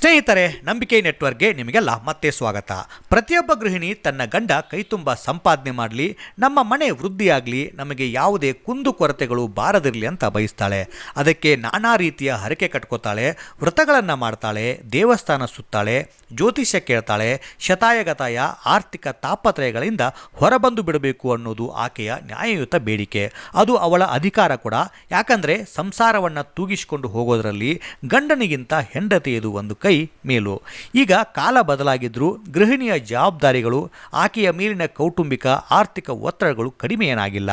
ಸ್ನೇಹಿತರೆ, ನಂಬಿಕೆ ನೆಟ್ವರ್ಕ್ಗೆ ನಿಮಗೆಲ್ಲ ಮತ್ತೆ ಸ್ವಾಗತ. ಪ್ರತಿಯೊಬ್ಬ ಗೃಹಿಣಿ ತನ್ನ ಗಂಡ ಕೈತುಂಬ ಸಂಪಾದನೆ ಮಾಡಲಿ, ನಮ್ಮ ಮನೆ ವೃದ್ಧಿಯಾಗಲಿ, ನಮಗೆ ಯಾವುದೇ ಕುಂದು ಕೊರತೆಗಳು ಬಾರದಿರಲಿ ಅಂತ ಬಯಸ್ತಾಳೆ. ಅದಕ್ಕೆ ನಾನಾ ರೀತಿಯ ಹರಕೆ ಕಟ್ಕೋತಾಳೆ, ವ್ರತಗಳನ್ನು ಮಾಡ್ತಾಳೆ, ದೇವಸ್ಥಾನ ಸುತ್ತಾಳೆ, ಜ್ಯೋತಿಷ್ಯ ಕೇಳ್ತಾಳೆ. ಶತಾಯಗತಾಯ ಆರ್ಥಿಕ ತಾಪತ್ರಯಗಳಿಂದ ಹೊರಬಂದು ಬಿಡಬೇಕು ಅನ್ನೋದು ಆಕೆಯ ನ್ಯಾಯಯುತ ಬೇಡಿಕೆ. ಅದು ಅವಳ ಅಧಿಕಾರ ಕೂಡ. ಯಾಕಂದರೆ ಸಂಸಾರವನ್ನು ತೂಗಿಸಿಕೊಂಡು ಹೋಗೋದರಲ್ಲಿ ಗಂಡನಿಗಿಂತ ಹೆಂಡತಿಯದು ಒಂದು ಕೈ ಮೇಲು. ಈಗ ಕಾಲ ಬದಲಾಗಿದ್ದರೂ ಗೃಹಿಣಿಯ ಜವಾಬ್ದಾರಿಗಳು, ಆಕೆಯ ಮೇಲಿನ ಕೌಟುಂಬಿಕ ಆರ್ಥಿಕ ಒತ್ತಡಗಳು ಕಡಿಮೆಯೇನಾಗಿಲ್ಲ.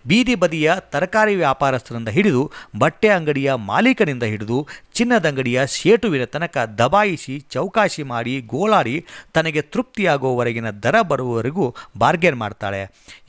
ಬೀದಿ ಬದಿಯ ತರಕಾರಿ ವ್ಯಾಪಾರಸ್ಥರಿಂದ ಹಿಡಿದು ಬಟ್ಟೆ ಅಂಗಡಿಯ ಮಾಲೀಕನಿಂದ ಹಿಡಿದು ಚಿನ್ನದ ಅಂಗಡಿಯ ಶೇಟುವಿನ ತನಕ ದಬಾಯಿಸಿ ಚೌಕಾಶಿ ಮಾಡಿ ಗೋಳಾಡಿ ತನಗೆ ತೃಪ್ತಿಯಾಗುವವರೆಗಿನ ದರ ಬರುವವರೆಗೂ ಬಾರ್ಗೇನ್ ಮಾಡ್ತಾಳೆ.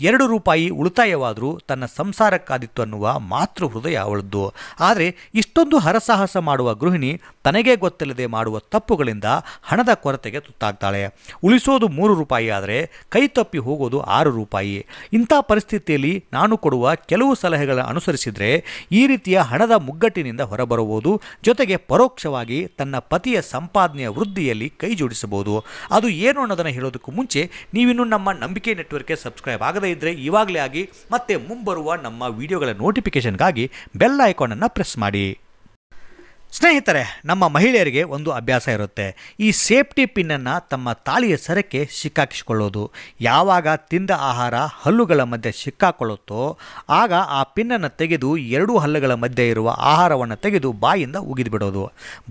2 ರೂಪಾಯಿ ಉಳಿತಾಯವಾದರೂ ತನ್ನ ಸಂಸಾರಕ್ಕಾದಿತ್ತು ಅನ್ನುವ ಮಾತೃ ಹೃದಯ ಅವಳದ್ದು. ಆದರೆ ಇಷ್ಟೊಂದು ಹರಸಾಹಸ ಮಾಡುವ ಗೃಹಿಣಿ ತನಗೇ ಗೊತ್ತಿಲ್ಲದೆ ಮಾಡುವ ತಪ್ಪುಗಳಿಂದ ಹಣದ ಕೊರತೆಗೆ ತುತ್ತಾಗ್ತಾಳೆ. ಉಳಿಸೋದು 3 ರೂಪಾಯಿ ಆದರೆ ಕೈ ತಪ್ಪಿ ಹೋಗೋದು 6 ರೂಪಾಯಿ. ಇಂಥ ಪರಿಸ್ಥಿತಿಯಲ್ಲಿ ನಾನು ಕೊಡುವ ಕೆಲವು ಸಲಹೆಗಳನ್ನು ಅನುಸರಿಸಿದರೆ ಈ ರೀತಿಯ ಹಣದ ಮುಗ್ಗಟ್ಟಿನಿಂದ ಹೊರಬರಬಹುದು. ಜೊತೆಗೆ ಪರೋಕ್ಷವಾಗಿ ತನ್ನ ಪತಿಯ ಸಂಪಾದನೆಯ ವೃದ್ಧಿಯಲ್ಲಿ ಕೈ ಜೋಡಿಸಬಹುದು. ಅದು ಏನು ಅನ್ನೋದನ್ನು ಹೇಳೋದಕ್ಕೂ ಮುಂಚೆ ನೀವಿನ್ನೂ ನಮ್ಮ ನಂಬಿಕೆ ನೆಟ್ವರ್ಕ್ಗೆ ಸಬ್ಸ್ಕ್ರೈಬ್ ಆಗದೇ ಇದ್ದರೆ ಇವಾಗಲೇ ಆಗಿ, ಮತ್ತೆ ಮುಂಬರುವ ನಮ್ಮ ವಿಡಿಯೋಗಳ ನೋಟಿಫಿಕೇಷನ್ಗಾಗಿ ಬೆಲ್ ಐಕಾನನ್ನು ಪ್ರೆಸ್ ಮಾಡಿ. ಸ್ನೇಹಿತರೆ, ನಮ್ಮ ಮಹಿಳೆಯರಿಗೆ ಒಂದು ಅಭ್ಯಾಸ ಇರುತ್ತೆ. ಈ ಸೇಫ್ಟಿ ಪಿನ್ನನ್ನು ತಮ್ಮ ತಾಳಿಯ ಸರಕ್ಕೆ ಸಿಕ್ಕಾಕಿಸಿಕೊಳ್ಳೋದು. ಯಾವಾಗ ತಿಂದ ಆಹಾರ ಹಲ್ಲುಗಳ ಮಧ್ಯೆ ಸಿಕ್ಕಾಕೊಳ್ಳುತ್ತೋ ಆಗ ಆ ಪಿನ್ನನ್ನು ತೆಗೆದು 2 ಹಲ್ಲುಗಳ ಮಧ್ಯೆ ಇರುವ ಆಹಾರವನ್ನು ತೆಗೆದು ಬಾಯಿಂದ ಉಗಿದು ಬಿಡೋದು.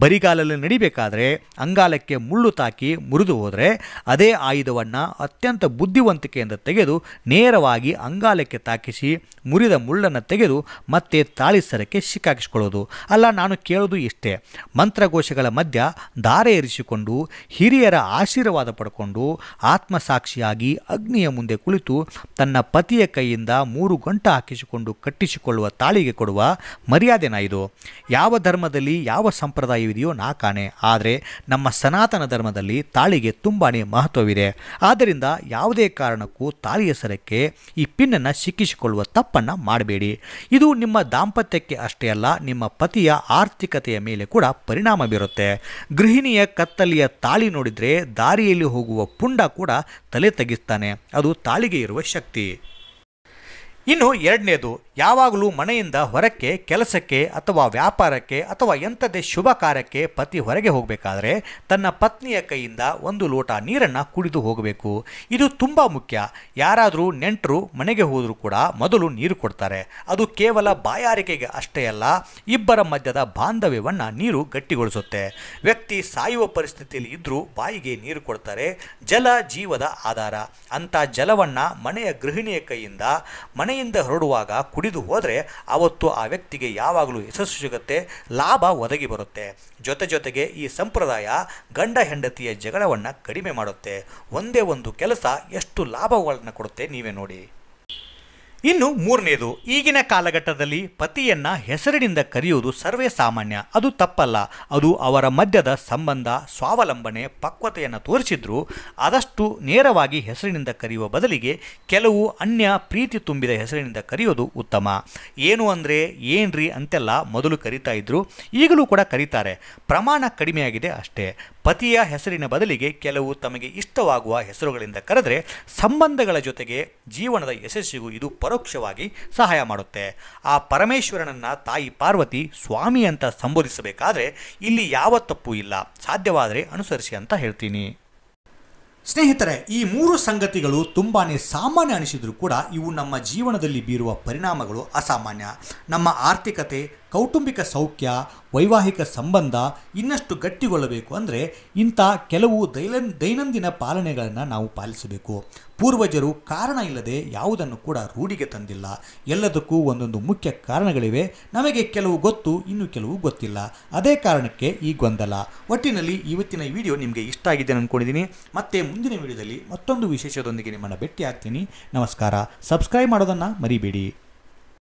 ಬರಿಗಾಲಲ್ಲಿ ನಡಿಬೇಕಾದ್ರೆ ಅಂಗಾಲಕ್ಕೆ ಮುಳ್ಳು ತಾಕಿ ಮುರಿದು ಹೋದರೆ ಅದೇ ಆಯುಧವನ್ನು ಅತ್ಯಂತ ಬುದ್ಧಿವಂತಿಕೆಯಿಂದ ತೆಗೆದು ನೇರವಾಗಿ ಅಂಗಾಲಕ್ಕೆ ತಾಕಿಸಿ ಮುರಿದ ಮುಳ್ಳನ್ನು ತೆಗೆದು ಮತ್ತೆ ತಾಳಿ ಸರಕ್ಕೆ ಸಿಕ್ಕಾಕಿಸಿಕೊಳ್ಳೋದು. ಅಲ್ಲ, ನಾನು ಕೇಳೋದು ಇಷ್ಟೇ. ಮಂತ್ರಘೋಷಗಳ ಮಧ್ಯ ದಾರೆ ಇರಿಸಿಕೊಂಡು ಹಿರಿಯರ ಆಶೀರ್ವಾದ ಪಡ್ಕೊಂಡು ಆತ್ಮಸಾಕ್ಷಿಯಾಗಿ ಅಗ್ನಿಯ ಮುಂದೆ ಕುಳಿತು ತನ್ನ ಪತಿಯ ಕೈಯಿಂದ 3 ಗಂಟ ಹಾಕಿಸಿಕೊಂಡು ಕಟ್ಟಿಸಿಕೊಳ್ಳುವ ತಾಳಿಗೆ ಕೊಡುವ ಮರ್ಯಾದೆನ ಇದು. ಯಾವ ಧರ್ಮದಲ್ಲಿ ಯಾವ ಸಂಪ್ರದಾಯವಿದೆಯೋ ನಾ ಕಾಣೆ, ಆದರೆ ನಮ್ಮ ಸನಾತನ ಧರ್ಮದಲ್ಲಿ ತಾಳಿಗೆ ತುಂಬಾ ಮಹತ್ವವಿದೆ. ಆದ್ದರಿಂದ ಯಾವುದೇ ಕಾರಣಕ್ಕೂ ತಾಳಿಯ ಸರಕ್ಕೆ ಈ ಪಿನ್ನನ್ನು ಸಿಕ್ಕಿಸಿಕೊಳ್ಳುವ ತಪ್ಪನ್ನು ಮಾಡಬೇಡಿ. ಇದು ನಿಮ್ಮ ದಾಂಪತ್ಯಕ್ಕೆ ಅಷ್ಟೇ ಅಲ್ಲ, ನಿಮ್ಮ ಪತಿಯ ಆರ್ಥಿಕತೆಯ ಮೇಲೆ ಕೂಡ ಪರಿಣಾಮ ಬೀರುತ್ತೆ. ಗೃಹಿಣಿಯ ಕತ್ತಲಿಯ ತಾಳಿ ನೋಡಿದರೆ ದಾರಿಯಲ್ಲಿ ಹೋಗುವ ಪುಂಡ ಕೂಡ ತಲೆ ತಗ್ಗಿಸ್ತಾನೆ. ಅದು ತಾಳಿಗೆ ಇರುವ ಶಕ್ತಿ. ಇನ್ನು 2ನೇದು, ಯಾವಾಗಲೂ ಮನೆಯಿಂದ ಹೊರಕ್ಕೆ ಕೆಲಸಕ್ಕೆ ಅಥವಾ ವ್ಯಾಪಾರಕ್ಕೆ ಅಥವಾ ಎಂಥದೇ ಶುಭ ಕಾರ್ಯಕ್ಕೆ ಪತಿ ಹೊರಗೆ ಹೋಗಬೇಕಾದ್ರೆ ತನ್ನ ಪತ್ನಿಯ ಕೈಯಿಂದ 1 ಲೋಟ ನೀರನ್ನು ಕುಡಿದು ಹೋಗಬೇಕು. ಇದು ತುಂಬ ಮುಖ್ಯ. ಯಾರಾದರೂ ನೆಂಟರು ಮನೆಗೆ ಹೋದರೂ ಕೂಡ ಮೊದಲು ನೀರು ಕೊಡ್ತಾರೆ. ಅದು ಕೇವಲ ಬಾಯಾರಿಕೆಗೆ ಅಷ್ಟೇ ಅಲ್ಲ, ಇಬ್ಬರ ಮಧ್ಯದ ಬಾಂಧವ್ಯವನ್ನು ನೀರು ಗಟ್ಟಿಗೊಳಿಸುತ್ತೆ. ವ್ಯಕ್ತಿ ಸಾಯುವ ಪರಿಸ್ಥಿತಿಯಲ್ಲಿ ಇದ್ದರೂ ಬಾಯಿಗೆ ನೀರು ಕೊಡ್ತಾರೆ. ಜಲ ಜೀವದ ಆಧಾರ. ಅಂಥ ಜಲವನ್ನು ಮನೆಯ ಗೃಹಿಣಿಯ ಕೈಯಿಂದ ಮನೆಯಿಂದ ಹೊರಡುವಾಗ ಕುಡಿದು ಹೋದರೆ ಆವತ್ತು ಆ ವ್ಯಕ್ತಿಗೆ ಯಾವಾಗಲೂ ಯಶಸ್ಸು ಸಿಗುತ್ತೆ, ಲಾಭ ಒದಗಿ ಬರುತ್ತೆ. ಜೊತೆಗೆ ಈ ಸಂಪ್ರದಾಯ ಗಂಡ ಹೆಂಡತಿಯ ಜಗಳವನ್ನು ಕಡಿಮೆ ಮಾಡುತ್ತೆ. ಒಂದೇ ಒಂದು ಕೆಲಸ ಎಷ್ಟು ಲಾಭಗಳನ್ನು ಕೊಡುತ್ತೆ ನೀವೇ ನೋಡಿ. ಇನ್ನು 3ನೇದು, ಈಗಿನ ಕಾಲಘಟ್ಟದಲ್ಲಿ ಪತಿಯನ್ನ ಹೆಸರಿನಿಂದ ಕರೆಯುವುದು ಸರ್ವೇ ಸಾಮಾನ್ಯ. ಅದು ತಪ್ಪಲ್ಲ. ಅದು ಅವರ ಮಧ್ಯದ ಸಂಬಂಧ, ಸ್ವಾವಲಂಬನೆ, ಪಕ್ವತೆಯನ್ನು ತೋರಿಸಿದ್ರು ಆದಷ್ಟು ನೇರವಾಗಿ ಹೆಸರಿನಿಂದ ಕರೆಯುವ ಬದಲಿಗೆ ಕೆಲವು ಅನ್ಯ ಪ್ರೀತಿ ತುಂಬಿದ ಹೆಸರಿನಿಂದ ಕರೆಯೋದು ಉತ್ತಮ. ಏನು ಅಂದರೆ ಏನ್ರಿ ಅಂತೆಲ್ಲ ಮೊದಲು ಕರೀತಾ ಇದ್ರು, ಈಗಲೂ ಕೂಡ ಕರೀತಾರೆ. ಪ್ರಮಾಣ ಕಡಿಮೆಯಾಗಿದೆ ಅಷ್ಟೇ. ಪತಿಯ ಹೆಸರಿನ ಬದಲಿಗೆ ಕೆಲವು ತಮಗೆ ಇಷ್ಟವಾಗುವ ಹೆಸರುಗಳಿಂದ ಕರೆದರೆ ಸಂಬಂಧಗಳ ಜೊತೆಗೆ ಜೀವನದ ಯಶಸ್ಸಿಗೂ ಇದು ಪರೋಕ್ಷವಾಗಿ ಸಹಾಯ ಮಾಡುತ್ತೆ. ಆ ಪರಮೇಶ್ವರನನ್ನು ತಾಯಿ ಪಾರ್ವತಿ ಸ್ವಾಮಿ ಅಂತ ಸಂಬೋಧಿಸಬೇಕಾದ್ರೆ ಇಲ್ಲಿ ಯಾವ ತಪ್ಪು ಇಲ್ಲ. ಸಾಧ್ಯವಾದರೆ ಅನುಸರಿಸಿ ಅಂತ ಹೇಳ್ತೀನಿ. ಸ್ನೇಹಿತರೆ, ಈ 3 ಸಂಗತಿಗಳು ತುಂಬಾ ಸಾಮಾನ್ಯ ಅನಿಸಿದರೂ ಕೂಡ ಇವು ನಮ್ಮ ಜೀವನದಲ್ಲಿ ಬೀರುವ ಪರಿಣಾಮಗಳು ಅಸಾಮಾನ್ಯ. ನಮ್ಮ ಆರ್ಥಿಕತೆ, ಕೌಟುಂಬಿಕ ಸೌಖ್ಯ, ವೈವಾಹಿಕ ಸಂಬಂಧ ಇನ್ನಷ್ಟು ಗಟ್ಟಿಗೊಳ್ಳಬೇಕು ಅಂದರೆ ಇಂಥ ಕೆಲವು ದೈನಂದಿನ ಪಾಲನೆಗಳನ್ನು ನಾವು ಪಾಲಿಸಬೇಕು. ಪೂರ್ವಜರು ಕಾರಣ ಇಲ್ಲದೆ ಯಾವುದನ್ನು ಕೂಡ ರೂಢಿಗೆ ತಂದಿಲ್ಲ. ಎಲ್ಲದಕ್ಕೂ ಒಂದೊಂದು ಮುಖ್ಯ ಕಾರಣಗಳಿವೆ. ನಮಗೆ ಕೆಲವು ಗೊತ್ತು, ಇನ್ನು ಕೆಲವು ಗೊತ್ತಿಲ್ಲ. ಅದೇ ಕಾರಣಕ್ಕೆ ಈ ಗೊಂದಲ. ಒಟ್ಟಿನಲ್ಲಿ ಇವತ್ತಿನ ವಿಡಿಯೋ ನಿಮಗೆ ಇಷ್ಟ ಆಗಿದೆ ಅಂದ್ಕೊಂಡಿದ್ದೀನಿ. ಮತ್ತೆ ಮುಂದಿನ ವಿಡಿಯೋದಲ್ಲಿ ಮತ್ತೊಂದು ವಿಶೇಷದೊಂದಿಗೆ ನಿಮ್ಮನ್ನು ಭೇಟಿ ಆಗ್ತೀನಿ. ನಮಸ್ಕಾರ. ಸಬ್ಸ್ಕ್ರೈಬ್ ಮಾಡೋದನ್ನು ಮರಿಬೇಡಿ.